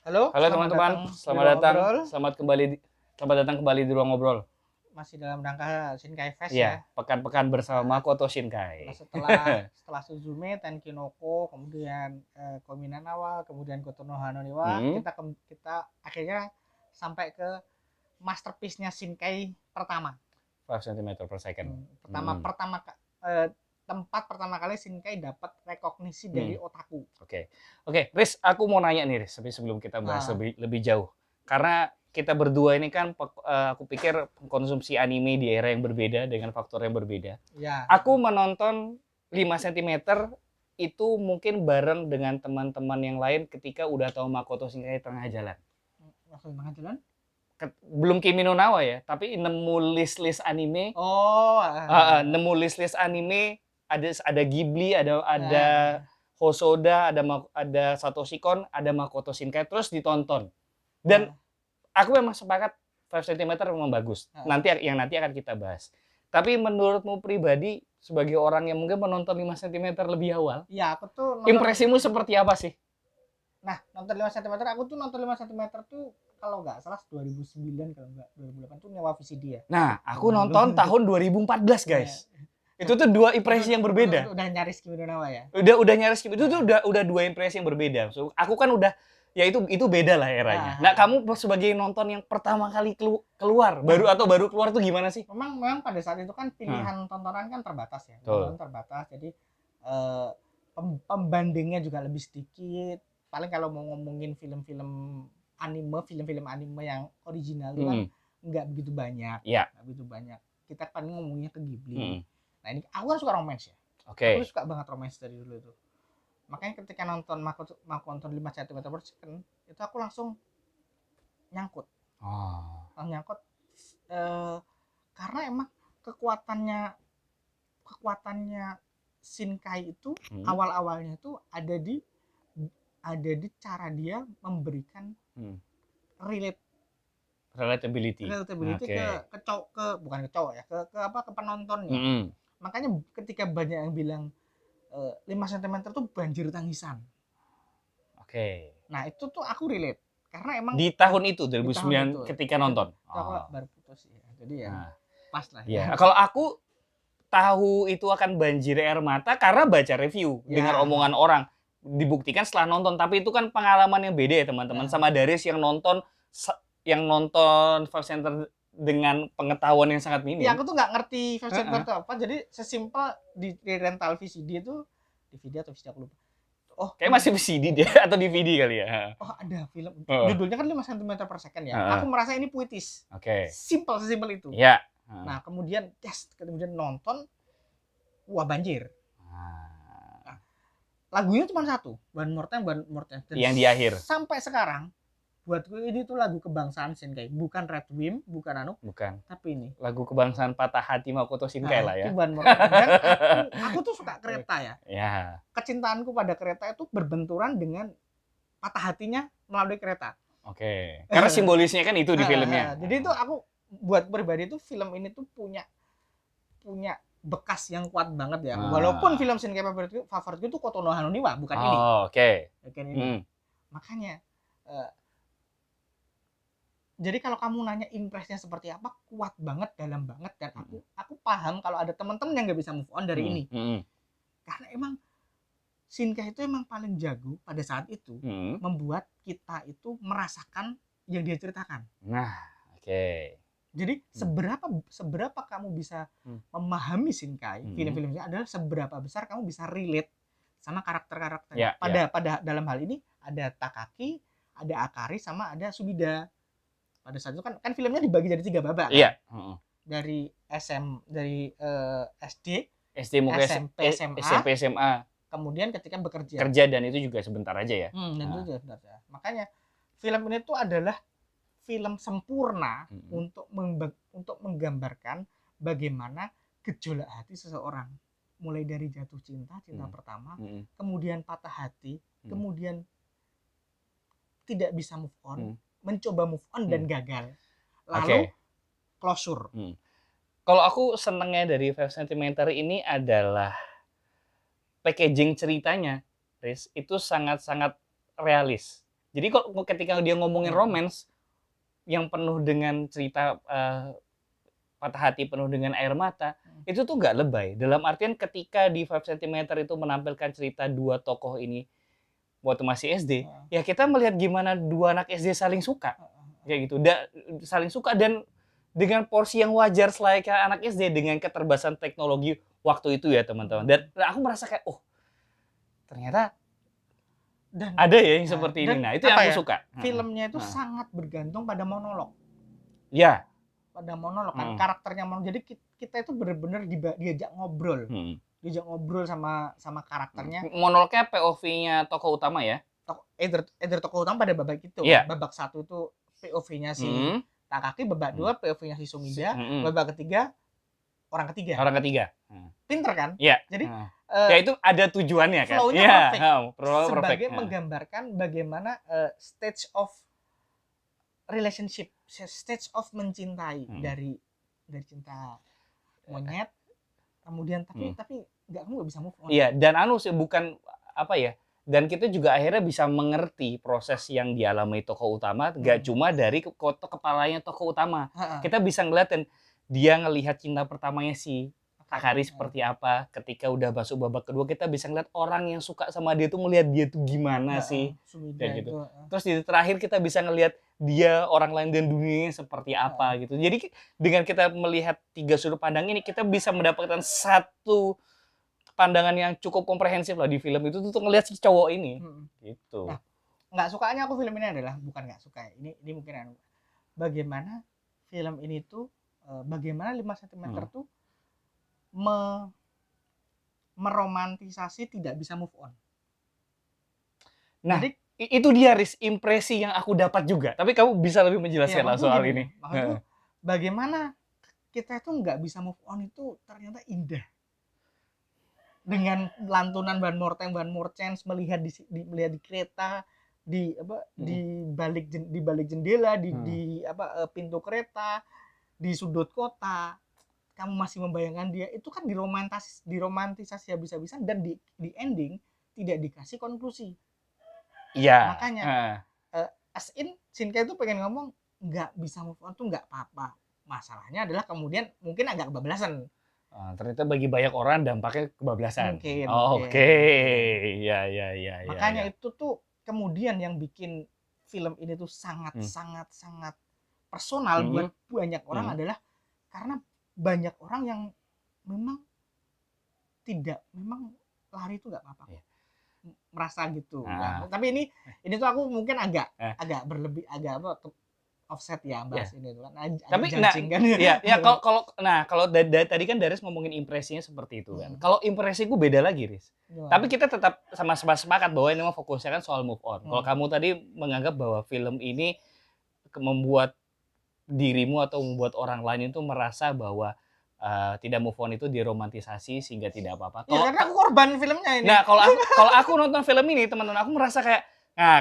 Halo, Halo selamat teman-teman, datang di selamat Ruang datang, Ngobrol. selamat datang kembali di Ruang Ngobrol. Masih dalam rangka Shinkai Fest Iya, ya. pekan-pekan bersama Nah, Makoto Shinkai. setelah Suzume, Tenkinoko, kemudian Kominanawa, kemudian Kotono Hanoniwa, Hmm, kita akhirnya sampai ke masterpiece-nya Shinkai pertama. 5 cm per second. Hmm, Tempat pertama kali Shinkai dapat rekognisi dari hmm. otaku. Oke, Riz, aku mau nanya nih, Riz, sebelum kita bahas Nah, lebih jauh. Karena kita berdua ini kan, aku pikir konsumsi anime di era yang berbeda dengan faktor yang berbeda. ya, Aku menonton 5 cm itu mungkin bareng dengan teman-teman yang lain ketika udah tahu Makoto Shinkai tengah jalan. maksud tengah jalan. Belum Kimi no Na wa ya, tapi nemu list-list anime, Oh, nemu list-list anime, ada Ghibli, ada nah, Hosoda, ada Satoshi Kon, ada Makoto Shinkai, terus ditonton. Dan nah, aku memang sepakat 5 cm memang bagus. nah. Nanti akan kita bahas. Tapi menurutmu pribadi sebagai orang yang mungkin menonton 5 cm lebih awal, Iya, aku tuh nonton. impresimu seperti apa sih? Nah, nonton 5 cm, aku tuh nonton 5 cm tuh kalau nggak salah 2009, kalau nggak 2008 tuh nyewa VCD ya. Nah, aku Zaman dulu. nonton tahun 2014, guys. Itu tuh dua impresi yang berbeda. Udah nyaris Kimi no Na wa ya. Udah nyaris itu tuh udah dua impresi yang berbeda. So, aku kan udah ya itu beda lah eranya. Nah, kamu sebagai nonton yang pertama kali keluar, baru keluar tuh gimana sih? Memang pada saat itu kan pilihan tontonan kan terbatas ya. Betul. Tontonan terbatas, jadi pembandingnya juga lebih sedikit. Paling kalau mau ngomongin film-film anime yang original itu kan nggak begitu banyak. Iya. Nggak begitu banyak. Kita paling ngomongnya ke Ghibli. Hmm. Nah, ini aku kan suka romance ya. Oke. Aku suka banget romance dari dulu itu. Makanya ketika nonton Makoto 5 cm per second, itu aku langsung nyangkut. Nyangkut karena emang kekuatannya Shinkai itu awal-awalnya itu ada di cara dia memberikan relatability bukan ke cowok ya, ke penontonnya. Makanya ketika banyak yang bilang 5 cm tuh banjir tangisan. Nah, itu tuh aku relate karena emang di tahun itu 2009 ketika nonton. Aku baru putus ya. Jadi ya pas lah ya. Kalau aku tahu itu akan banjir air mata karena baca review, dengar omongan orang. Dibuktikan setelah nonton, tapi itu kan pengalaman yang beda ya teman-teman. Sama Darius yang nonton 5 cm dengan pengetahuan yang sangat minim. Ya, aku tuh nggak ngerti 5 cm itu apa. Jadi sesimpel di rental VCD itu, DVD atau VCD aku lupa. Oh, kayak masih VCD deh atau DVD kali ya. Oh, ada film. Judulnya kan 5 cm per second ya. Aku merasa ini puitis. Sesimpel itu. Iya. Nah, kemudian nonton, wah banjir. Nah, lagunya cuma satu, One More Time. Yang di akhir. Sampai sekarang, buatku ini tuh lagu kebangsaan Shinkai, bukan Red Wimp, bukan tapi ini. Lagu kebangsaan patah hati Makoto Shinkai lah ya. One More Time. Dan aku tuh suka kereta ya. Ya. Kecintaanku pada kereta itu berbenturan dengan patah hatinya melalui kereta. Karena simbolisnya kan itu di filmnya. Jadi itu aku buat pribadi itu film ini tuh punya bekas yang kuat banget ya. Walaupun film Shinkai favoritku itu Kotono Hanoniwa, bukan ini. Bukan ini. Makanya jadi kalau kamu nanya impresnya seperti apa, kuat banget, dalam banget, dan aku paham kalau ada teman-teman yang nggak bisa move on dari ini. Karena emang Shinkai itu emang paling jago pada saat itu membuat kita itu merasakan yang dia ceritakan. Jadi seberapa kamu bisa memahami Shinkai, film-filmnya adalah seberapa besar kamu bisa relate sama karakter-karakternya. Pada dalam hal ini ada Takaki, ada Akari, sama ada Subida. Pada saat itu kan filmnya dibagi jadi 3 babak kan? Dari SD, SMP, SMA. Kemudian ketika bekerja. Dan itu juga sebentar aja ya. Makanya film ini tuh adalah film sempurna untuk menggambarkan bagaimana gejolak hati seseorang, mulai dari jatuh cinta pertama, kemudian patah hati, kemudian tidak bisa move on, mencoba move on dan gagal, lalu closure. Kalau aku senengnya dari 5 cm ini adalah packaging ceritanya, Riz, itu sangat-sangat realis. Jadi kalau ketika dia ngomongin romance yang penuh dengan cerita patah hati penuh dengan air mata, itu tuh nggak lebay. Dalam artian ketika di 5 cm itu menampilkan cerita dua tokoh ini waktu masih SD, ya kita melihat gimana dua anak SD saling suka. Kayak gitu. Saling suka dan dengan porsi yang wajar selayaknya anak SD dengan keterbatasan teknologi waktu itu ya teman-teman. Dan aku merasa kayak ternyata dan ada ya yang seperti ini. Nah, itu yang aku suka. Filmnya itu sangat bergantung pada monolog. Ya. Pada monolog kan, karakternya monolog. Jadi kita itu benar-benar diajak ngobrol. Diajak ngobrol sama karakternya. Monolognya POV-nya tokoh utama ya. Either tokoh utama pada babak itu. Babak 1 itu POV-nya si Takaki, babak 2 POV-nya si Sumida, babak ketiga orang ketiga. Pinter kan? Iya. Jadi ya itu ada tujuannya kan. Flow-nya perfect. Sebagai menggambarkan bagaimana stage of relationship, stage of mencintai dari cinta monyet, kemudian tapi kamu nggak bisa move on. Iya, dan bukan apa ya? Dan kita juga akhirnya bisa mengerti proses yang dialami tokoh utama, nggak cuma dari kepalanya tokoh utama. Kita bisa ngeliatin dia ngelihat cinta pertamanya si Takari seperti apa. Ketika udah masuk babak kedua, kita bisa ngeliat orang yang suka sama dia tuh melihat dia tuh gimana sih. Kayak gitu. Terus di terakhir kita bisa ngelihat dia, orang lain dan dunianya seperti apa gitu. Jadi dengan kita melihat 3 sudut pandang ini, kita bisa mendapatkan satu pandangan yang cukup komprehensif lah di film itu tuh ngelihat si cowok ini. Gitu. Nah, nggak sukanya aku film ini adalah, bukan nggak suka ya, ini mungkin bagaimana film ini tuh, bagaimana 5 cm tuh meromantisasi tidak bisa move on. Nah, jadi, itu dia impresi yang aku dapat juga. Tapi kamu bisa lebih menjelaskan lah soal ini. Maksudku, bagaimana kita itu nggak bisa move on itu ternyata indah. Dengan lantunan one more chance, melihat di kereta, di balik jendela, di pintu kereta, di sudut kota. Kamu masih membayangkan dia, itu kan diromantisasi habis-habisan, dan di ending tidak dikasih konklusi. Iya. Makanya as in Shinkai itu pengen ngomong nggak bisa move on tuh nggak apa-apa. Masalahnya adalah kemudian mungkin agak kebablasan. Ternyata bagi banyak orang dampaknya kebablasan. Mungkin. Oke. Ya. Makanya itu tuh kemudian yang bikin film ini tuh sangat personal buat banyak orang adalah karena banyak orang yang memang lari itu nggak apa-apa. Merasa gitu. Nah, tapi ini tuh aku mungkin agak berlebih, agak offset ya bahas ini tuh kan. Tapi kan. Kalau tadi kan Daris ngomongin impresinya seperti itu kan. Kalau impresiku beda lagi, Riz. Tapi kita tetap sama-sama sepakat bahwa ini fokusnya kan soal move on. Kalau kamu tadi menganggap bahwa film ini membuat dirimu atau membuat orang lain itu merasa bahwa tidak move on itu diromantisasi sehingga tidak apa-apa. Karena aku korban filmnya ini. Nah, kalau aku nonton film ini, teman-teman, aku merasa kayak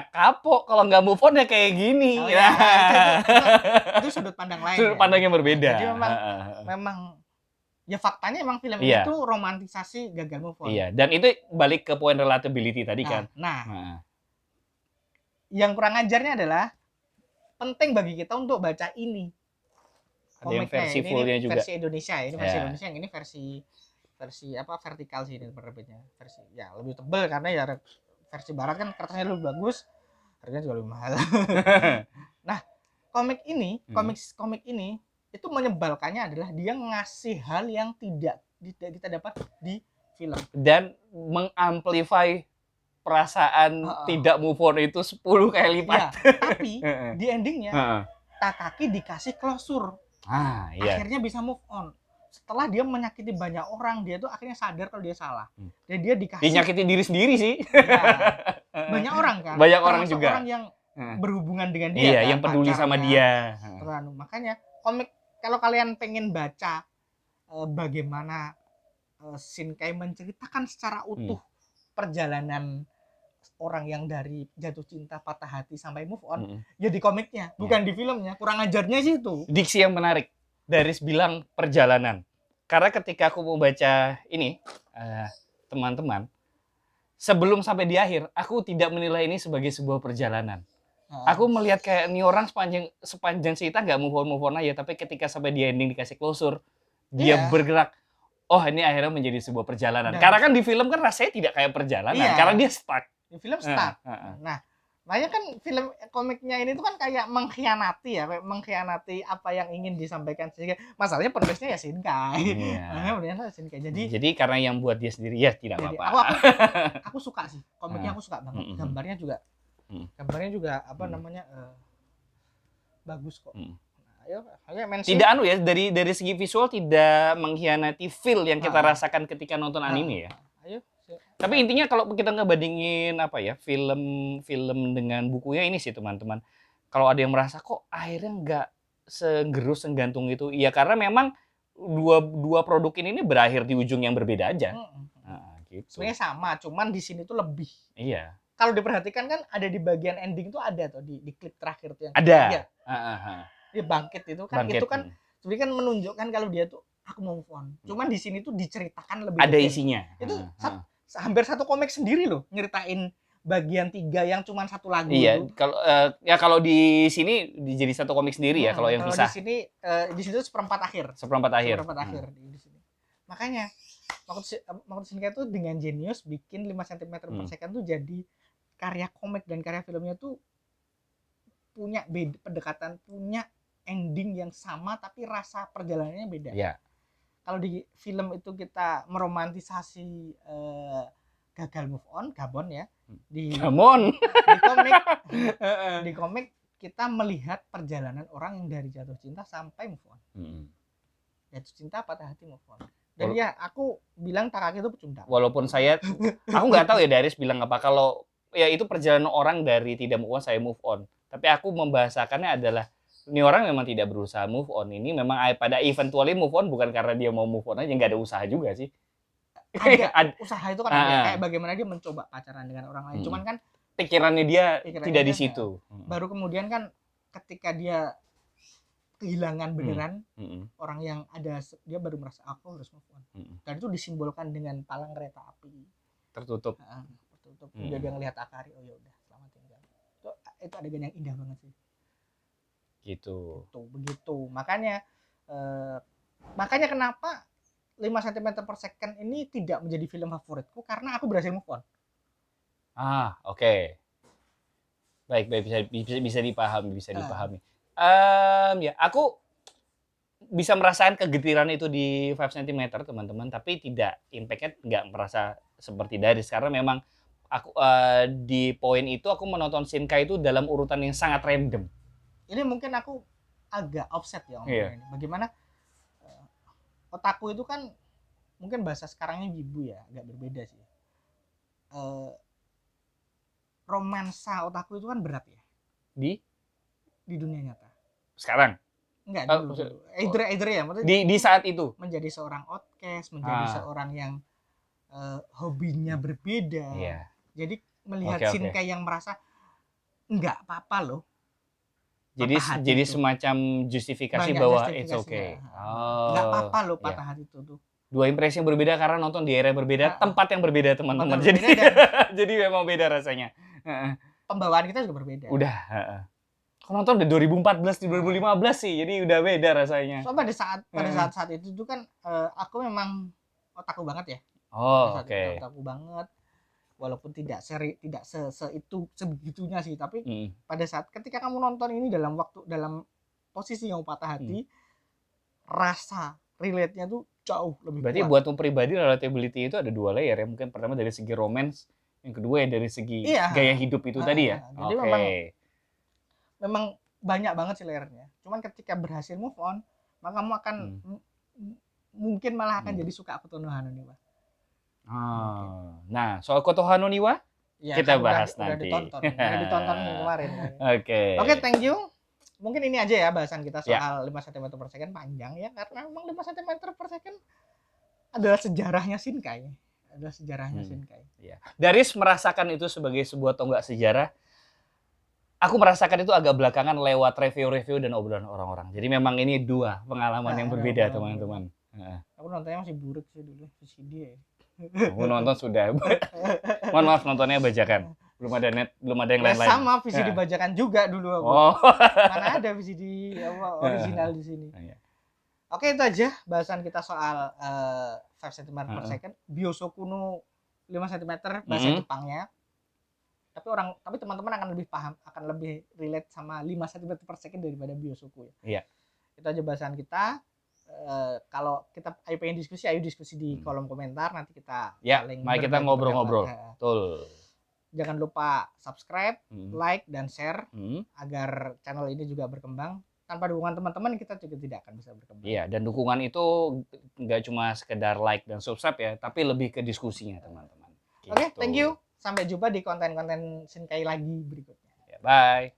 kapok kalau nggak move on ya kayak gini. Itu sudut pandang lain. Sudut pandang yang berbeda. Jadi memang ya faktanya emang film ini tuh romantisasi gagal move on. Iya, dan itu balik ke poin relatability tadi kan. Yang kurang ajarnya adalah penting bagi kita untuk baca ini. Ada yang versi fullnya juga. Versi Indonesia ya. Ini versi Indonesia, yang ini versi vertikal sih ini penerbitnya. Versi ya lebih tebal karena ya versi barat kan kertasnya lebih bagus, harganya juga lebih mahal. Nah, komik ini itu menyebalkannya adalah dia ngasih hal yang tidak kita dapat di film dan mengamplify perasaan tidak move on itu 10 kali lipat. Ya, tapi di endingnya Takaki dikasih closure. Akhirnya bisa move on. Setelah dia menyakiti banyak orang, dia tuh akhirnya sadar kalau dia salah. Dan dia dikasih. Dia nyakitin diri sendiri sih. Ya, banyak orang kan. Banyak orang juga. Orang yang berhubungan dengan dia. Iya, kan, yang peduli sama dia. Makanya komik, kalau kalian pengen baca bagaimana Shinkai menceritakan secara utuh perjalanan orang yang dari jatuh cinta, patah hati sampai move on, ya di komiknya, bukan di filmnya. Kurang ajarnya sih itu. Diksi yang menarik. Daris bilang perjalanan. Karena ketika aku mau baca ini, teman-teman, sebelum sampai di akhir, aku tidak menilai ini sebagai sebuah perjalanan. Aku melihat kayak ini orang sepanjang cerita nggak move on aja, tapi ketika sampai di ending dikasih closure, dia Iya. bergerak. Oh, ini akhirnya menjadi sebuah perjalanan. Dan Karena kan di film kan rasanya tidak kayak perjalanan, Iya. karena dia stuck. Di film stuck. Nah, makanya kan film komiknya ini tuh kan kayak mengkhianati ya, kayak mengkhianati apa yang ingin disampaikan sehingga masalahnya penulisnya ya Shinkai. Iya. Penulisnya Shinkai. Jadi karena yang buat dia sendiri ya tidak Jadi apa-apa. aku suka sih komiknya, aku suka banget. Gambarnya juga apa namanya bagus kok. Ayo mention. Tidak ya dari segi visual tidak mengkhianati feel yang kita rasakan ketika nonton anime ya. Ayo. Tapi intinya kalau kita ngebandingin apa ya film dengan bukunya ini sih teman-teman. Kalau ada yang merasa kok akhirnya nggak segerus senggantung itu, ya karena memang dua produk ini berakhir di ujung yang berbeda aja. Gitu. Sebenarnya sama, cuman di sini tuh lebih. Iya. Kalau diperhatikan kan ada di bagian ending tuh ada tuh di klip terakhir tuh yang ada. Dia bangkit itu kan sebenarnya kan menunjukkan kalau dia tuh aku mau move on. Cuman di sini tuh diceritakan lebih ada isinya. Itu hampir satu komik sendiri loh nyeritain bagian 3 yang cuma satu lagu. Iya, kalau di sini jadi satu komik sendiri ya kalau yang pisah. Di sini tuh seperempat akhir. Seperempat akhir di sini. Makanya Makoto Shinkai tuh dengan jenius bikin 5 cm per second tuh jadi karya komik dan karya filmnya tuh punya pendekatan, punya ending yang sama tapi rasa perjalanannya beda. Iya. Kalau di film itu kita meromantisasi gagal move on, Gabon ya. Di komik kita melihat perjalanan orang yang dari jatuh cinta sampai move on. Jatuh cinta, patah hati, move on. Dan ya aku bilang Takaki itu pecundang. Walaupun aku nggak tahu ya Darius bilang apa, kalau ya itu perjalanan orang dari tidak move on saya move on. Tapi aku membahasakannya adalah ini orang memang tidak berusaha move on. Ini memang pada eventually move on bukan karena dia mau move on aja, nggak ada usaha juga sih. Ada usaha itu kan kayak bagaimana dia mencoba pacaran dengan orang lain. Cuman kan pikirannya dia tidak di situ. Baru kemudian kan ketika dia kehilangan beneran orang yang ada, dia baru merasa aku harus move on. Dan itu disimbolkan dengan palang kereta api tertutup. Dia ngelihat Akari, oh ya udah selamat tinggal. Itu adegan yang indah banget sih. Gitu. Begitu. Makanya kenapa 5 cm per second ini tidak menjadi film favoritku karena aku berhasil move on. Oke. Baik, bisa dipahami. Ya, aku bisa merasakan kegetiran itu di 5 cm teman-teman, tapi tidak impact-nya nggak merasa seperti Darius karena memang aku di poin itu aku menonton Shinkai itu dalam urutan yang sangat random. Ini mungkin aku agak offset ya ini. Bagaimana otaku itu kan mungkin bahasa sekarangnya wibu ya, agak berbeda sih. Romansa otaku itu kan berat ya. Di dunia nyata. Sekarang? Enggak, dulu. Either ya, maksudnya di saat itu menjadi seorang outcast, menjadi seorang yang hobinya berbeda. Jadi melihat Shinkai yang merasa enggak apa-apa loh. Jadi semacam justifikasi bahwa it's okay. Enggak apa-apa loh patah hati itu tuh. Dua impresi yang berbeda karena nonton di era yang berbeda, tempat yang berbeda teman-teman. Jadi memang beda rasanya. Pembawaan kita juga berbeda. Udah. Aku nonton dari 2014 di 2015 sih, jadi udah beda rasanya. So pada saat itu tuh kan aku memang otaku banget ya. Oke. Otaku banget. Walaupun tidak sebegitunya sih, tapi pada saat ketika kamu nonton ini dalam posisi yang patah hati, rasa relate-nya tuh jauh lebih kuat. Berarti buatmu pribadi relatability itu ada 2 layer ya, mungkin pertama dari segi romance, yang kedua ya dari segi gaya hidup itu tadi ya. Jadi memang banyak banget sih layernya. Cuman ketika berhasil move on, maka kamu akan mungkin malah akan jadi suka Kotono Hanoniwa. Nah, soal Kotono Hanoniwa kita bahas nanti. Udah ditonton kemarin. Oke, thank you. Mungkin ini aja ya bahasan kita soal 5 cm per second, panjang ya karena memang 5 cm per second adalah sejarahnya Shinkai. Darius merasakan itu sebagai sebuah tonggak sejarah. Aku merasakan itu agak belakangan lewat review-review dan obrolan orang-orang. Jadi memang ini 2 pengalaman yang berbeda, teman-teman. Aku nontonnya masih buruk sih dulu, CD ya. Aku nonton sudah. Mohon maaf nontonnya bajakan. belum ada yang Ya, lain-lain. sama VCD Ya. bajakan juga dulu aku. Oh. Mana ada VCD original di sini. Iya. Oke, itu aja bahasan kita soal 5 cm per Heeh. second. Biosoku no 5 cm bahasa Jepangnya. Tapi teman-teman akan lebih paham, akan lebih relate sama 5 cm per second daripada Biosoku ya. Iya. Itu aja bahasan kita. Kalau kita pengen diskusi, ayo diskusi di kolom komentar, nanti kita Ya, saling mari kita berbagi ngobrol-ngobrol. pendapat. Betul. Jangan lupa subscribe, like, dan share Hmm. agar channel ini juga berkembang. Tanpa dukungan teman-teman kita juga tidak akan bisa berkembang. Iya, dan dukungan itu nggak cuma sekedar like dan subscribe ya, tapi lebih ke diskusinya teman-teman. Oke, Gitu. thank you. Sampai jumpa di konten-konten Shinkai lagi berikutnya. Ya, bye.